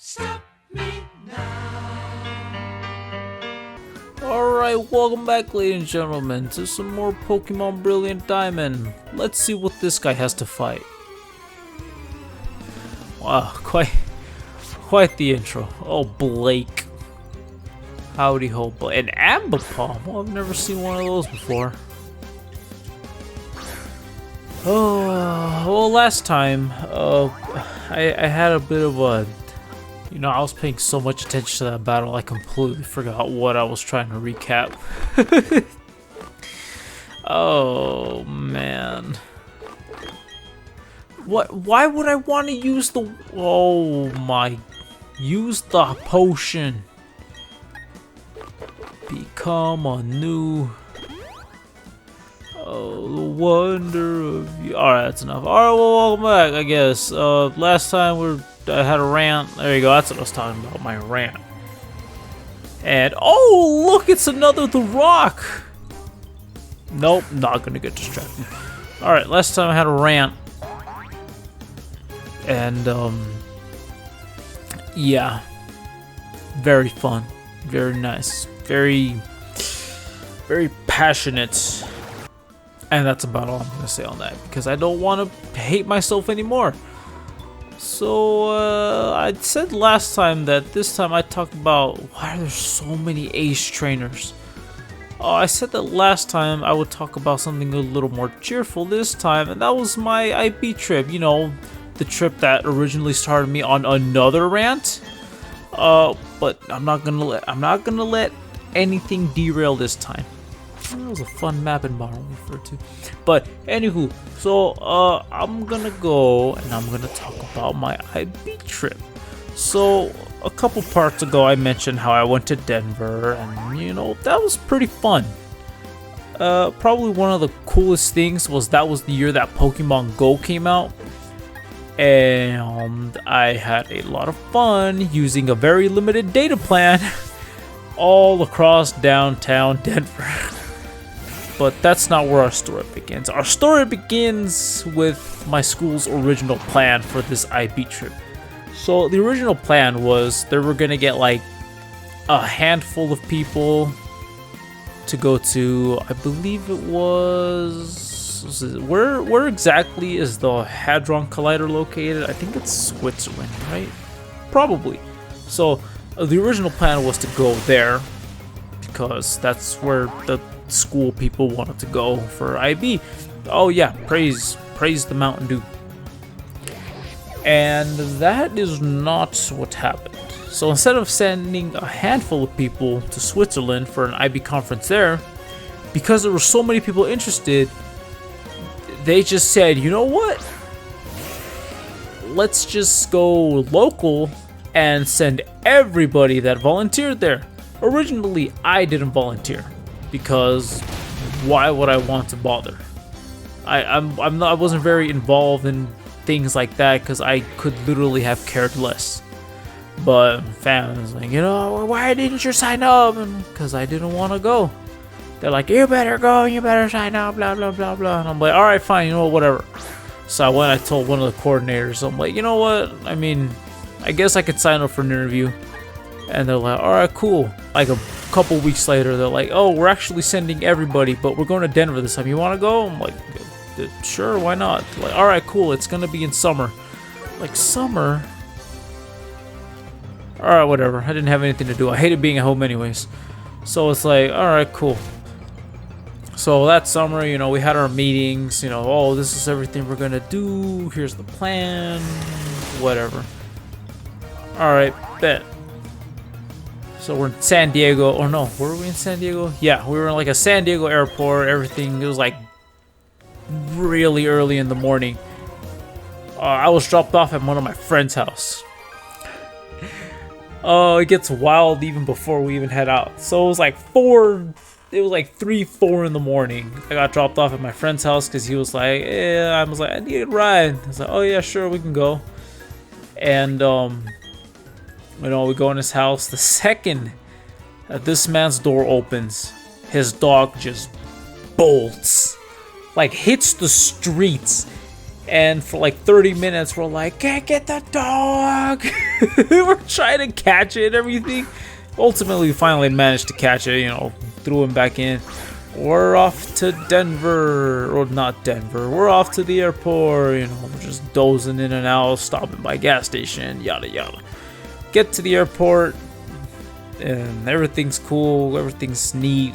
Stop me now. Alright, welcome back, ladies and gentlemen, to some more Pokémon Brilliant Diamond. Let's see what this guy has to fight. Wow, quite the intro. Oh, Blake. Howdy ho, Blake. An Ambipom? Well, I've never seen one of those before. Oh, well, last time, I had a bit of a... I was paying so much attention to that battle, I completely forgot what I was trying to recap. Oh, man. Why would I want to use the... Oh, my... Use the potion. Become a new... Oh, the wonder of you. Alright, that's enough. Alright, well, welcome back, I guess. Last time I had a rant. There you go, that's what I was talking about, my rant. And, oh, look, it's another The Rock! Nope, not gonna get distracted. Alright, last time I had a rant. And, yeah. Very fun. Very nice. Very passionate. And that's about all I'm gonna say on that, because I don't want to hate myself anymore. So, I said last time that this time I talked about why are there so many ace trainers. I said that last time I would talk about something a little more cheerful this time, and that was my IB trip. You know, the trip that originally started me on another rant. But I'm not gonna let anything derail this time. That was a fun map environment referred to. But anywho, so I'm gonna go and I'm gonna talk about my IB trip. So a couple parts ago I mentioned how I went to Denver, and that was pretty fun. Probably one of the coolest things was that was the year that Pokemon Go came out. And I had a lot of fun using a very limited data plan all across downtown Denver. But that's not where our story begins. Our story begins with my school's original plan for this IB trip. So the original plan was they were gonna get like a handful of people to go to, I believe it was where exactly is the Hadron Collider located? I think it's Switzerland, right? Probably. So the original plan was to go there because that's where the school people wanted to go for IB. Oh yeah, praise the Mountain Dew. And that is not what happened. So instead of sending a handful of people to Switzerland for an IB conference there, because there were so many people interested, they just said, you know what? Let's just go local and send everybody that volunteered there. Originally, I didn't volunteer because why would I want to bother? I wasn't very involved in things like that because I could literally have cared less. But fam was like, why didn't you sign up? Because I didn't want to go. They're like, you better go, you better sign up, blah, blah, blah, blah. And I'm like, all right, fine, whatever. So I went, I told one of the coordinators, I'm like, you know what? I mean, I guess I could sign up for an interview. And they're like, all right, cool. Like a couple weeks later, they're like, oh, we're actually sending everybody, but we're going to Denver this time. You want to go? I'm like, sure, why not? They're like, all right, cool. It's going to be in summer. Like, summer? All right, whatever. I didn't have anything to do. I hated being at home anyways. So it's like, all right, cool. So that summer, we had our meetings, oh, this is everything we're going to do. Here's the plan. Whatever. All right, bet. So we're in San Diego. Or no, were we in San Diego? Yeah, we were in like a San Diego airport. Everything, it was like really early in the morning. I was dropped off at one of my friend's house. Oh, it gets wild even before we even head out. So it was like 3, 4 in the morning. I got dropped off at my friend's house because he was like, I was like, I need a ride. I was like, oh yeah, sure, we can go. And we go in his house. The second that this man's door opens, his dog just bolts, like hits the streets, And for like 30 minutes, we're like, can't get the dog. We're trying to catch it and everything. Ultimately, we finally managed to catch it, you know, threw him back in. We're off to Denver, or not Denver. We're off to the airport, you know, we're just dozing in and out, stopping by gas station, yada yada. Get to the airport, and everything's cool, everything's neat.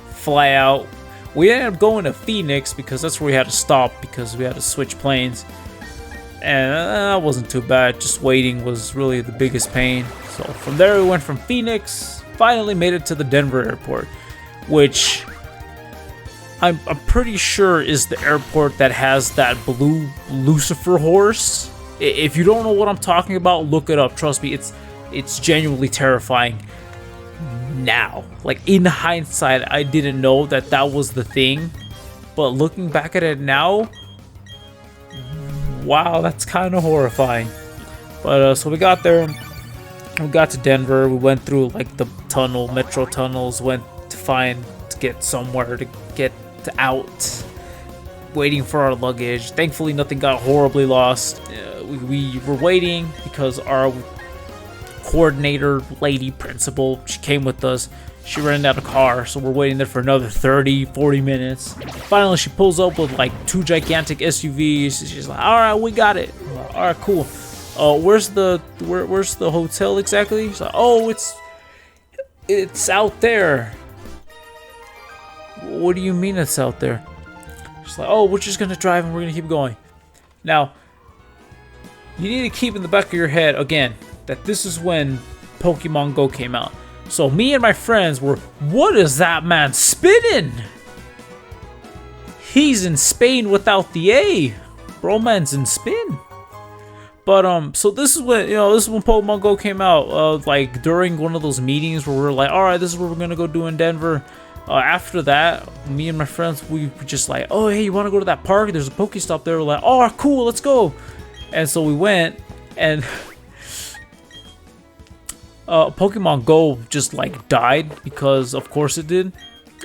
Fly out. We ended up going to Phoenix because that's where we had to stop because we had to switch planes. And that wasn't too bad, just waiting was really the biggest pain. So from there we went from Phoenix, finally made it to the Denver airport, which I'm pretty sure is the airport that has that blue Lucifer horse. If you don't know what I'm talking about, look it up. Trust me, it's genuinely terrifying. Now, like in hindsight, I didn't know that was the thing, but looking back at it now, wow, that's kind of horrifying. But so we got there, we got to Denver, we went through like the metro tunnels, went to get somewhere to get out, waiting for our luggage. Thankfully nothing got horribly lost. We were waiting because our coordinator lady principal, she came with us, she rented out a car, so we're waiting there for another 30-40 minutes. Finally she pulls up with like 2 gigantic SUVs. She's like, all right, we got it. Like, all right, cool. Where's the hotel exactly? She's like, oh, it's out there. What do you mean it's out there? She's like, oh, we're just gonna drive and we're gonna keep going. Now you need to keep in the back of your head again that this is when Pokemon Go came out. So me and my friends were, what is that man spinning? He's in Spain without the A. Bro man's in spin. But so this is when Pokemon Go came out. Like during one of those meetings where we're like, all right, this is what we're gonna go do in Denver. After that, me and my friends, we were just like, oh hey, you want to go to that park? There's a Pokestop there. We're like, oh cool, let's go. And so we went, and Pokemon Go just like died because of course it did.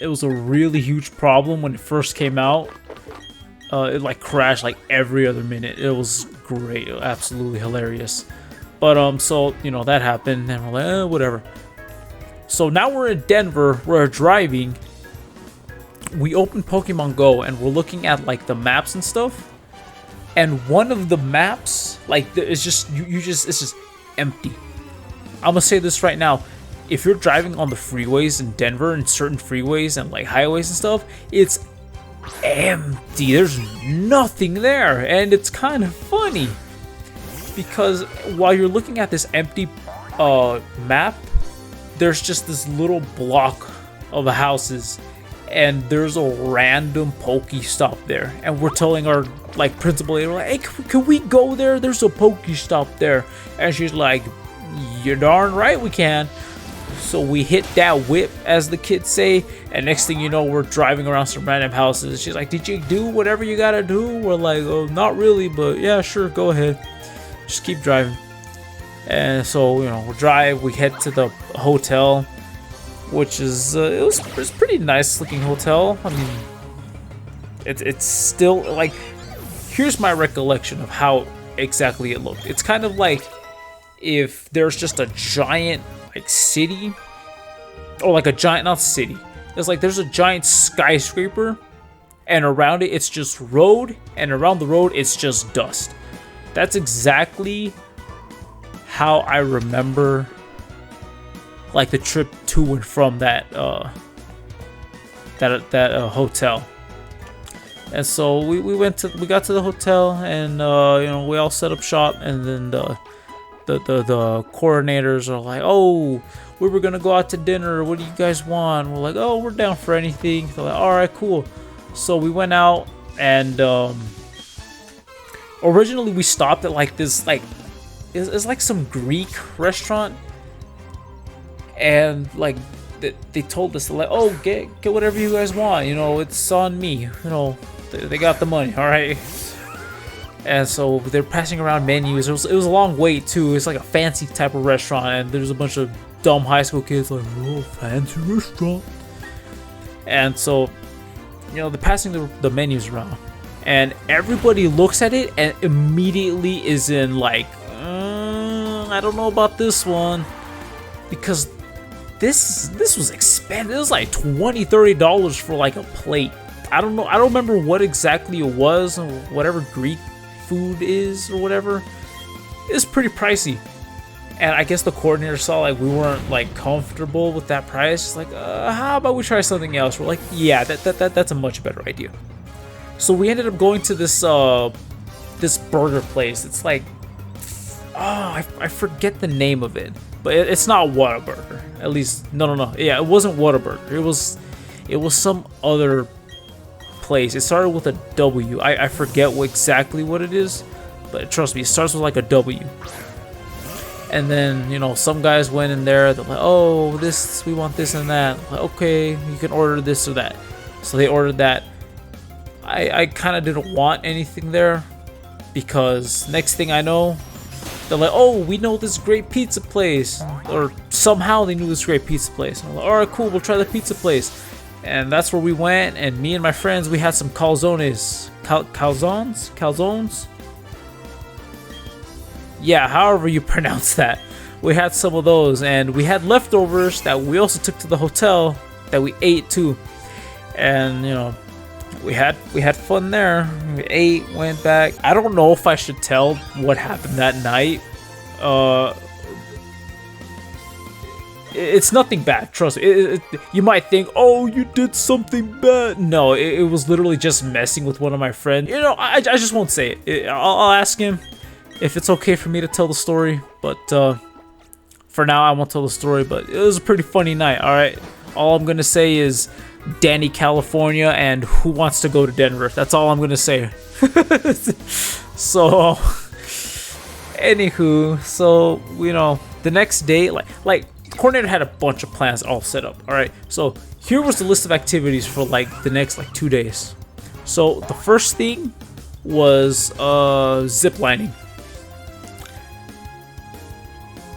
It was a really huge problem when it first came out. It like crashed like every other minute. It was great, absolutely hilarious. But so you know that happened, and we're like, whatever. So now we're in Denver, we're driving. We open Pokemon Go and we're looking at like the maps and stuff. And one of the maps, like it's just it's just empty. I'm gonna say this right now. If you're driving on the freeways in Denver and certain freeways and like highways and stuff, it's empty. There's nothing there, and it's kind of funny because while you're looking at this empty map, there's just this little block of houses, and there's a random Pokestop there, and we're telling our like principal, we're like, hey, can we go there? There's a Pokestop there, and she's like, you're darn right we can. So we hit that whip, as the kids say, and next thing you know, we're driving around some random houses. She's like, did you do whatever you gotta do? We're like, oh, not really, but yeah, sure, go ahead. Just keep driving. And so, you know, we head to the hotel, which is, it was pretty nice looking hotel. I mean, it's still, like, here's my recollection of how exactly it looked. It's kind of like if there's just a giant, like, city, or like a giant, not city, it's like there's a giant skyscraper, and around it it's just road, and around the road it's just dust. That's exactly how I remember like the trip to and from that hotel. And so we got to the hotel, and you know, we all set up shop, and then the coordinators are like, oh, we were gonna go out to dinner, what do you guys want? We're like, oh, we're down for anything. They're like, all right, cool. So we went out, and originally we stopped at like this, like it's like some Greek restaurant, and like they told us, like, oh, get whatever you guys want, you know, it's on me, you know, they got the money, all right. And so they're passing around menus. It was a long wait too. It's like a fancy type of restaurant, and there's a bunch of dumb high school kids like, oh, fancy restaurant. And so, you know, they're passing the menus around. and everybody looks at it and immediately is in like, I don't know about this one, because this was expensive. It was like $20-$30 for like a plate. I don't know. I don't remember what exactly it was, or whatever Greek food is or whatever. It's pretty pricey. And I guess the coordinator saw like we weren't like comfortable with that price. It's like, how about we try something else? We're like, yeah, that's a much better idea. So we ended up going to this this burger place. It's like, I forget the name of it, but it's not Whataburger. At least, no. Yeah, it wasn't Whataburger. It was some other place. It started with a W. I forget exactly what it is, but trust me, it starts with like a W. And then, you know, some guys went in there, they're like, oh, this, we want this and that. Like, okay, you can order this or that. So they ordered that. I kind of didn't want anything there, because next thing I know, they're like, oh, we know this great pizza place. Or somehow they knew this great pizza place. And I'm like, all right, cool, we'll try the pizza place. And that's where we went, and me and my friends, we had some calzones. Calzones? Yeah, however you pronounce that. We had some of those, and we had leftovers that we also took to the hotel that we ate too. And you know, we had fun there. We ate, went back. I don't know if I should tell what happened that night. It's nothing bad, trust me. You might think, oh, you did something bad. No, it was literally just messing with one of my friends. You know, I just won't say it. I'll ask him if it's okay for me to tell the story, but for now I won't tell the story. But it was a pretty funny night. All right, all I'm gonna say is Danny, California, and who wants to go to Denver. That's all I'm gonna say. So anywho, so you know, the next day, like the coordinator had a bunch of plans all set up. All right, so here was the list of activities for like the next like 2 days. So the first thing was zip lining.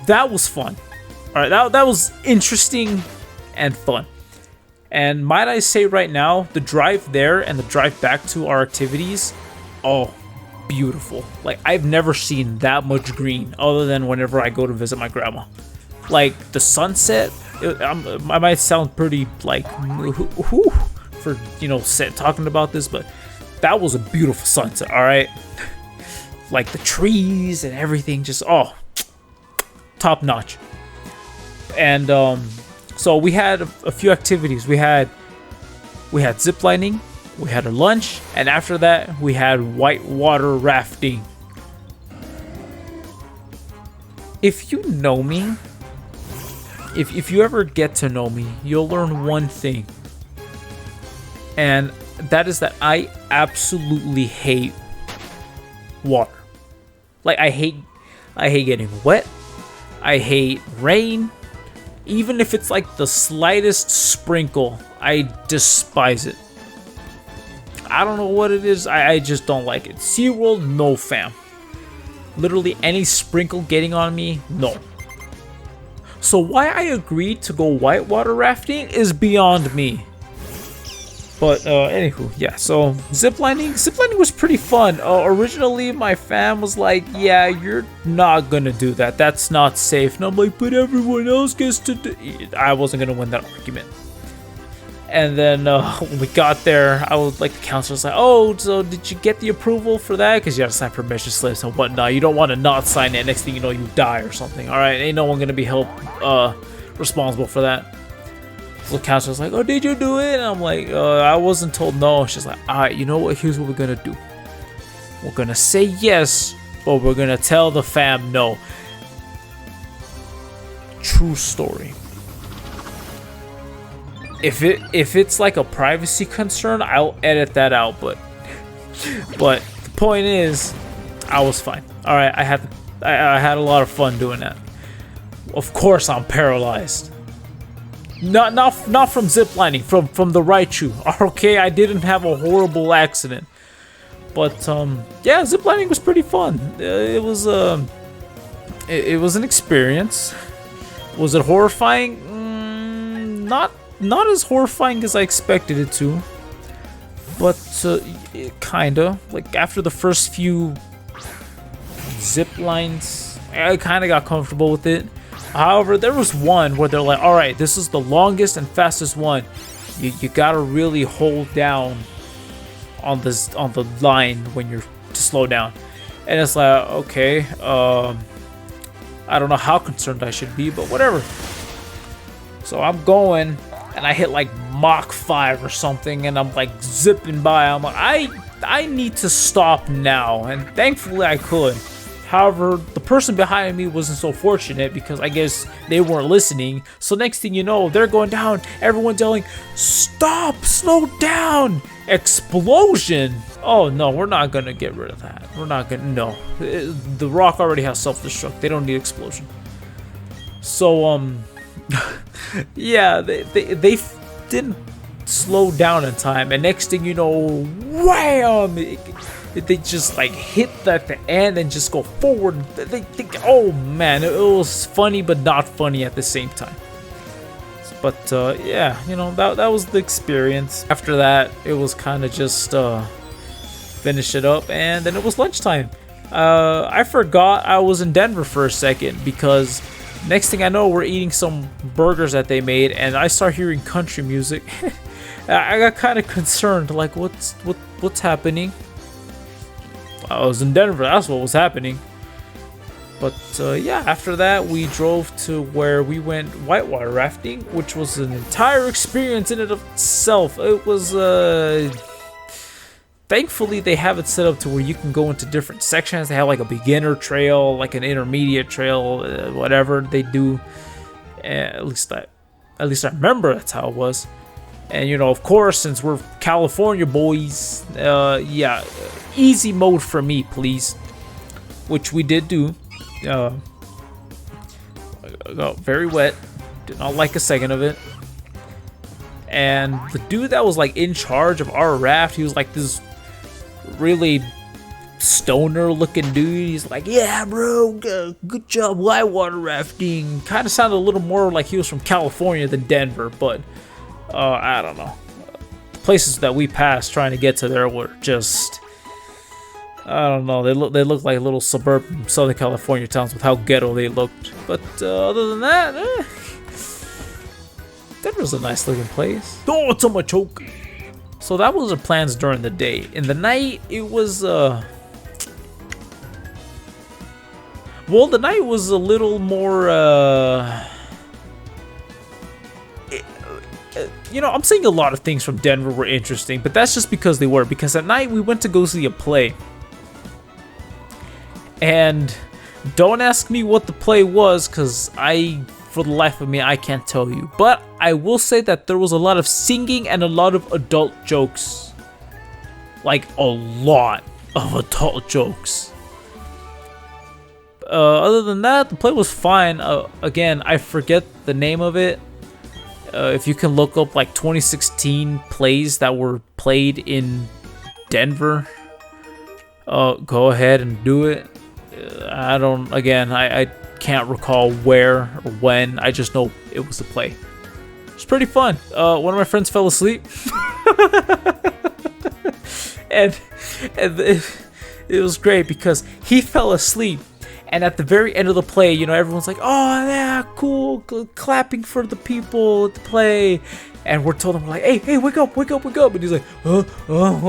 That was fun. All right, that was interesting and fun. And might I say right now, the drive there and the drive back to our activities, oh, beautiful. Like, I've never seen that much green other than whenever I go to visit my grandma. Like, the sunset, I might sound pretty, like, for, you know, talking about this, but that was a beautiful sunset, all right? Like, the trees and everything just, oh, top notch. And so we had a few activities. We had zip lining, we had a lunch, and after that we had whitewater rafting. If you know me, if you ever get to know me, you'll learn one thing, and that is that I absolutely hate water. Like, I hate getting wet. I hate rain. Even if it's like the slightest sprinkle, I despise it. I don't know what it is. I just don't like it. SeaWorld, no fam. Literally any sprinkle getting on me, no. So why I agreed to go whitewater rafting is beyond me. But anywho, yeah, so ziplining was pretty fun. Originally, my fam was like, yeah, you're not gonna do that. That's not safe. And I'm like, but everyone else gets to do it. I wasn't gonna win that argument. And then when we got there, I was like, the counselor was like, oh, so did you get the approval for that? Because you have to sign permission slips and whatnot. You don't want to not sign it. Next thing you know, you die or something. All right, ain't no one gonna be held responsible for that. So the counselor's like, oh, did you do it? And I'm like, I wasn't told no. She's like, all right, you know what? Here's what we're gonna do. We're gonna say yes, but we're gonna tell the fam no. True story. If it's like a privacy concern, I'll edit that out. But the point is, I was fine. All right, I had a lot of fun doing that. Of course, I'm paralyzed. Not from ziplining, from the Raichu. Okay, I didn't have a horrible accident, but yeah, ziplining was pretty fun. It was an experience. Was it horrifying? Not as horrifying as I expected it to. but kinda. Like after the first few zip lines, I kind of got comfortable with it. However, there was one where they're like, all right, this is the longest and fastest one. You gotta really hold down on the line when you're to slow down. And it's like, okay, I don't know how concerned I should be, but whatever. So I'm going, and I hit like Mach 5 or something, and I'm like zipping by. I'm like, I need to stop now, and thankfully I could. However, the person behind me wasn't so fortunate because I guess they weren't listening. So next thing you know, they're going down. Everyone's yelling, "Stop! Slow down!" Explosion! Oh no, we're not gonna get rid of that. We're not gonna. No, the Rock already has self-destruct. They don't need explosion. So yeah, they didn't slow down in time, and next thing you know, wham! They just like hit at the end and just go forward. They think, oh man, it was funny but not funny at the same time. But yeah, you know, that was the experience. After that, it was kind of just finish it up, and then it was lunchtime. I forgot I was in Denver for a second because next thing I know, we're eating some burgers that they made, and I start hearing country music. I got kind of concerned, like what's happening? I was in Denver, that's what was happening. But yeah, after that we drove to where we went whitewater rafting, which was an entire experience in and of itself. It was thankfully they have it set up to where you can go into different sections. They have like a beginner trail, like an intermediate trail, whatever they do. At least I remember that's how it was. And you know, of course, since we're California boys, yeah, easy mode for me, please. Which we did do. Got very wet. Did not like a second of it. And the dude that was like in charge of our raft, he was like this really stoner looking dude. He's like, yeah, bro, good job whitewater rafting. Kind of sounded a little more like he was from California than Denver, but I don't know. The places that we passed trying to get to there were just, I don't know. They look like little suburban Southern California towns with how ghetto they looked. But other than that, Denver's a nice looking place. Oh, it's on my choke. So that was our plans during the day. In the night, it was well, the night was a little more you know, I'm saying a lot of things from Denver were interesting, but that's just because they were. Because at night we went to go see a play. And don't ask me what the play was, because for the life of me, I can't tell you. But I will say that there was a lot of singing and a lot of adult jokes. Like, a lot of adult jokes. Other than that, the play was fine. Again, I forget the name of it. If you can look up like 2016 plays that were played in Denver, go ahead and do it. I can't recall where or when. I just know it was a play. It's pretty fun. One of my friends fell asleep. and it was great because he fell asleep. And at the very end of the play, you know, everyone's like, oh, yeah, cool, clapping for the people at the play. And we're told him, like, hey, wake up. And he's like, oh,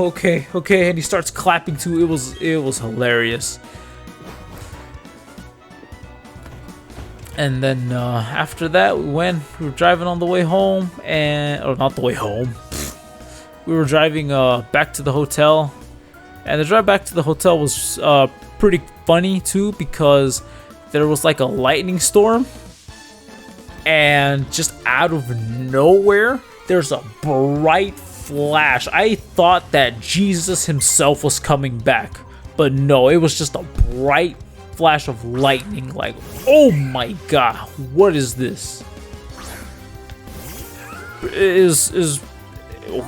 okay. And he starts clapping too. It was hilarious. And then after that, we were driving on the way home, or not the way home. We were driving back to the hotel. And the drive back to the hotel was pretty funny too, because there was like a lightning storm, and just out of nowhere there's a bright flash. I thought that Jesus himself was coming back, but no, it was just a bright flash of lightning. Like, oh my god, what is this? Is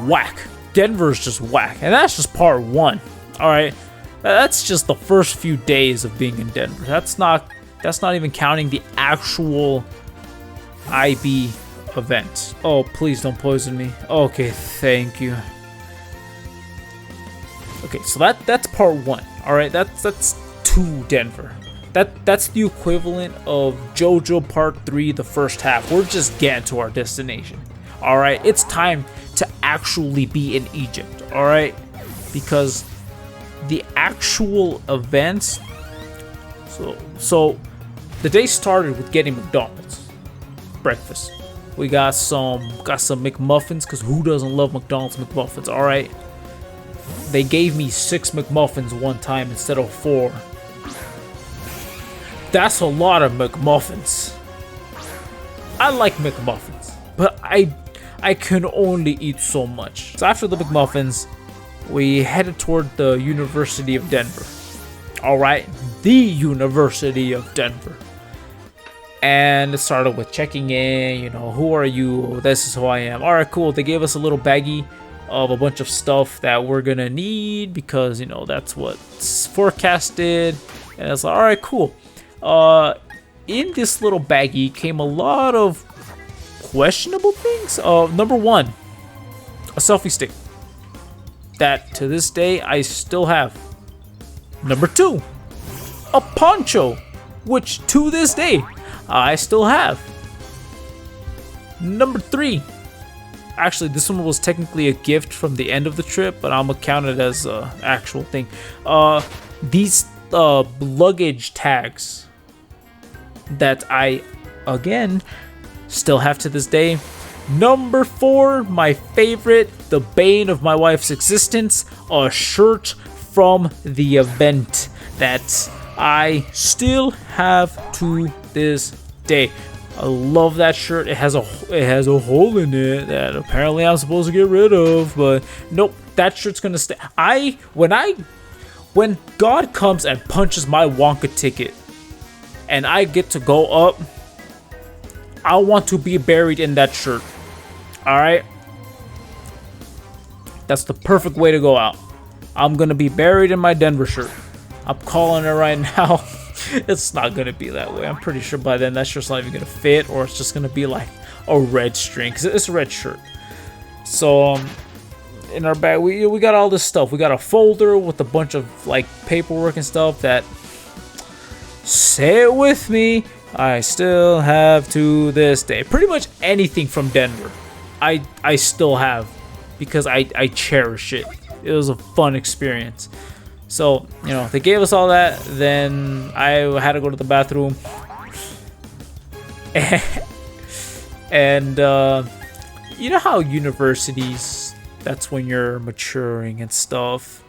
whack. Denver's just whack, and that's just part one. All right. That's just the first few days of being in Denver. That's not even counting the actual IB event. Oh, please don't poison me. Okay, thank you. Okay, so that's part one. All right, that's to Denver. That's the equivalent of JoJo Part 3, the first half. We're just getting to our destination. All right, it's time to actually be in Egypt. All right, because the actual events. So the day started with getting McDonald's breakfast. We got some McMuffins, because who doesn't love McDonald's McMuffins? All right. They gave me 6 McMuffins one time instead of 4. That's a lot of McMuffins. I like McMuffins, but I can only eat so much. So after the McMuffins, we headed toward the University of Denver. All right, the University of Denver. And it started with checking in, you know, who are you? This is who I am. All right, cool. They gave us a little baggie of a bunch of stuff that we're gonna need because, you know, that's what's forecasted. And it's like, all right, cool. In this little baggie came a lot of questionable things. Number one, a selfie stick that to this day I still have. Number 2, a poncho, which to this day I still have. Number 3, actually this one was technically a gift from the end of the trip, but I'm gonna count it as an actual thing. These luggage tags that I, again, still have to this day. Number 4, my favorite, the bane of my wife's existence, a shirt from the event that I still have to this day. I love that shirt. It has a hole in it that apparently I'm supposed to get rid of, but nope, that shirt's gonna stay. When God comes and punches my Wonka ticket and I get to go up, I want to be buried in that shirt. All right, that's the perfect way to go out. I'm gonna be buried in my Denver shirt. I'm calling it right now. It's not gonna be that way. I'm pretty sure by then that shirt's not even gonna fit, or it's just gonna be like a red string, because it's a red shirt. So in our bag we got all this stuff. We got a folder with a bunch of like paperwork and stuff that, say it with me, I still have to this day. Pretty much anything from Denver I still have, because I cherish it. It was a fun experience. So, you know, they gave us all that. Then I had to go to the bathroom. And you know how universities, that's when you're maturing and stuff.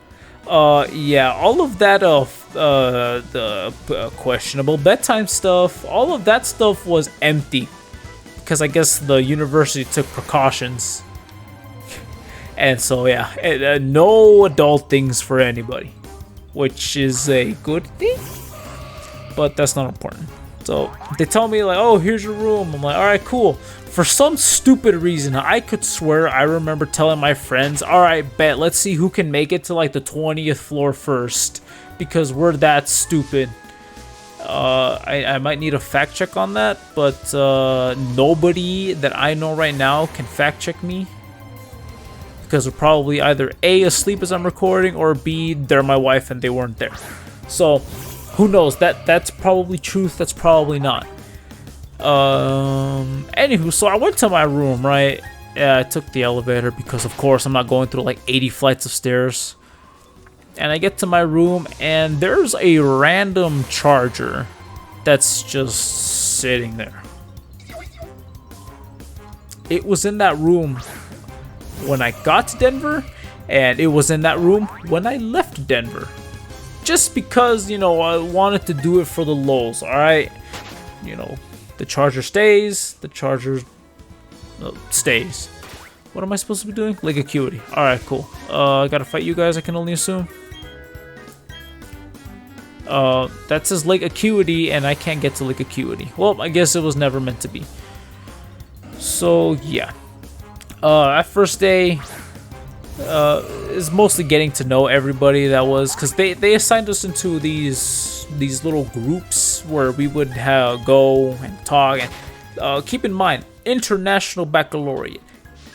Yeah, all of that the questionable bedtime stuff, all of that stuff was empty, because I guess the university took precautions. And so yeah, no adult things for anybody, which is a good thing, but that's not important. So they tell me like, oh, here's your room. I'm like, all right, cool. For some stupid reason, I could swear I remember telling my friends, all right, bet, let's see who can make it to like the 20th floor first, because we're that stupid. I might need a fact check on that, but nobody that I know right now can fact check me, because we're probably either A, asleep as I'm recording, or B, they're my wife and they weren't there. So who knows? That's probably truth, that's probably not. Anywho, so I went to my room, right? Yeah, I took the elevator because of course I'm not going through like 80 flights of stairs. And I get to my room and there's a random charger that's just sitting there. It was in that room when I got to Denver, and it was in that room when I left Denver. Just because, you know, I wanted to do it for the lulz, alright? You know, the charger stays, the charger stays. What am I supposed to be doing? Lake Acuity. Alright, cool. I gotta fight you guys, I can only assume. That says Lake Acuity, and I can't get to Lake Acuity. Well, I guess it was never meant to be. So, yeah. That first day is mostly getting to know everybody that was, because they assigned us into these little groups where we would go and talk. And keep in mind, international baccalaureate.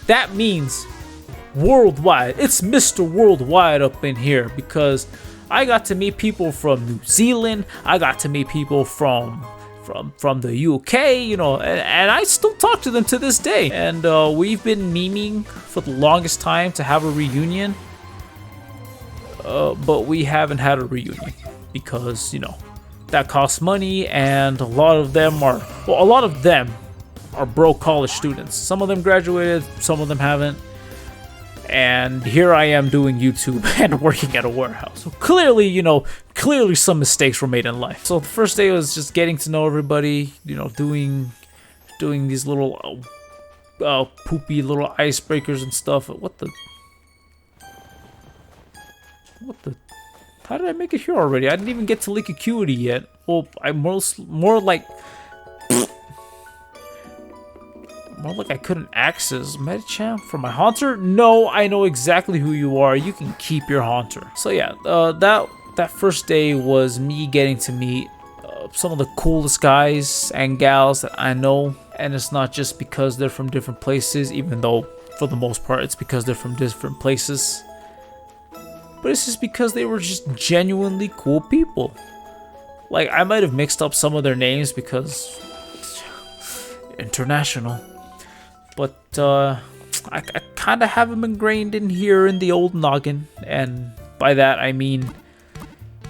That means worldwide. It's Mr. Worldwide up in here because I got to meet people from New Zealand. I got to meet people from the UK, you know, and I still talk to them to this day. And we've been memeing for the longest time to have a reunion, but we haven't had a reunion because, you know, that costs money, and a lot of them are broke college students. Some of them graduated, some of them haven't. And here I am doing YouTube and working at a warehouse. So clearly, you know, some mistakes were made in life. So the first day was just getting to know everybody, you know, doing these little poopy little icebreakers and stuff. What the? How did I make it here already? I didn't even get to Lake Acuity yet. Well, I'm more like I couldn't access Medicham for my Haunter. No, I know exactly who you are. You can keep your Haunter. So yeah, that first day was me getting to meet some of the coolest guys and gals that I know. And it's not just because they're from different places, even though for the most part it's because they're from different places. But it's just because they were just genuinely cool people. Like, I might have mixed up some of their names because international. But I kind of have them ingrained in here in the old noggin, and by that I mean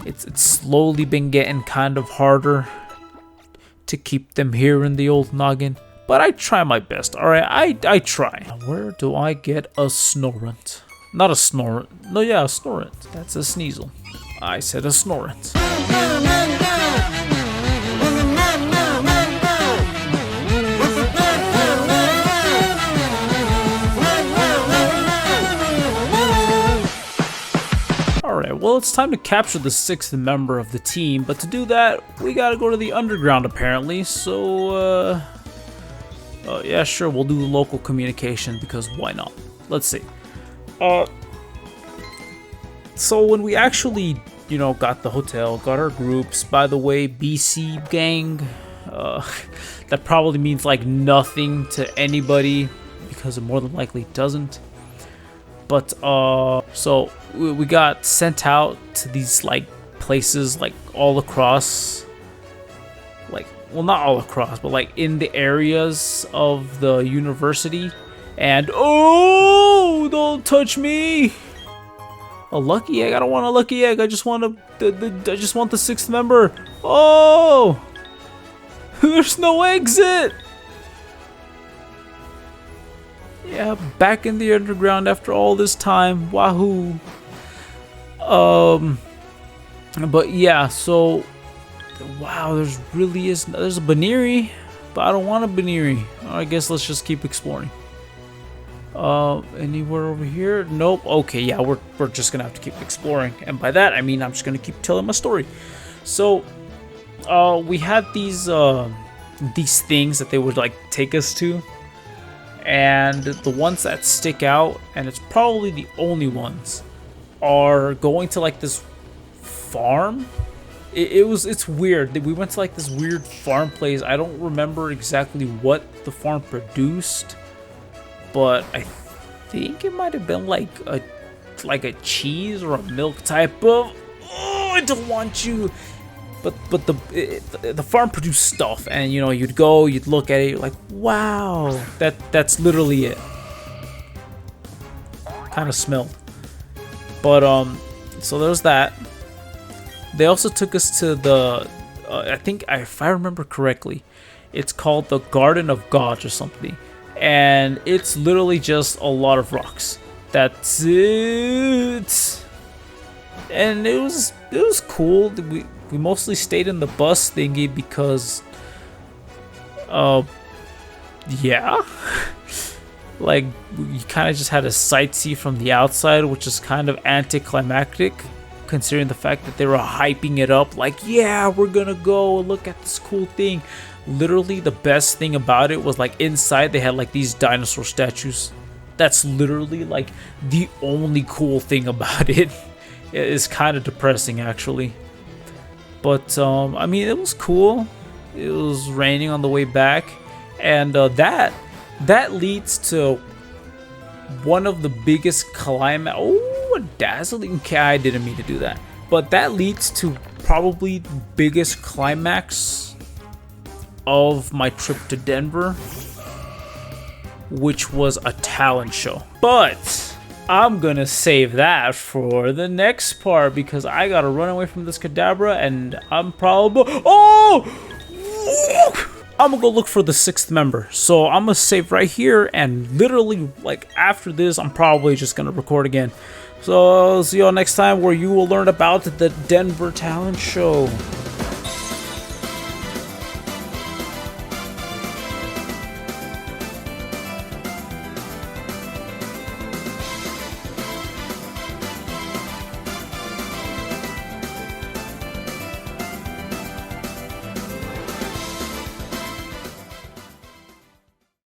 it's slowly been getting kind of harder to keep them here in the old noggin. But I try my best, alright? I try. Where do I get a Snorant? Not a Snorant. No, yeah, a Snorant. That's a Sneasel. I said a Snorant. Alright, well, it's time to capture the 6th member of the team, but to do that, we gotta go to the underground apparently, so, yeah, sure, we'll do the local communication, because why not? Let's see. So when we actually, you know, got the hotel, got our groups, by the way, BC gang, that probably means like nothing to anybody, because it more than likely doesn't. But, so we got sent out to these, like, places, like, all across, like, well, not all across, but, like, in the areas of the university. And, oh, don't touch me! A lucky egg? I don't want a lucky egg. I just want the 6th member. Oh! There's no exit! Yeah, back in the underground after all this time. Wahoo! But yeah, so wow, there's a Baneri, but I don't want a Baneri. I guess let's just keep exploring. Anywhere over here? Nope. Okay, yeah, we're just gonna have to keep exploring, and by that I mean I'm just gonna keep telling my story. So, we had these things that they would like take us to. And the ones that stick out, and it's probably the only ones, are going to like this farm. It's weird. We went to like this weird farm place. I don't remember exactly what the farm produced, but I think it might have been like a cheese or a milk type of. Oh, I don't want you. But the farm produced stuff, and you know, you'd go, you'd look at it, you're like, wow, that's literally it. Kind of smelled. But so there's that. They also took us to the I think, if I remember correctly, it's called the Garden of Gods or something, and it's literally just a lot of rocks. That's it. And it was cool. We mostly stayed in the bus thingy because, yeah, like you kind of just had to sightsee from the outside, which is kind of anticlimactic, considering the fact that they were hyping it up, like, yeah, we're gonna go look at this cool thing. Literally, the best thing about it was like inside they had like these dinosaur statues. That's literally like the only cool thing about it. It's kind of depressing actually. But, I mean, it was cool. It was raining on the way back. And that leads to one of the biggest climax. Oh, a dazzling. Okay, I didn't mean to do that. But that leads to probably the biggest climax of my trip to Denver, which was a talent show. But I'm gonna save that for the next part because I gotta run away from this Kadabra and I'm probably... Oh! I'm gonna go look for the 6th member. So I'm gonna save right here and literally like after this, I'm probably just gonna record again. So I'll see y'all next time where you will learn about the Denver talent show.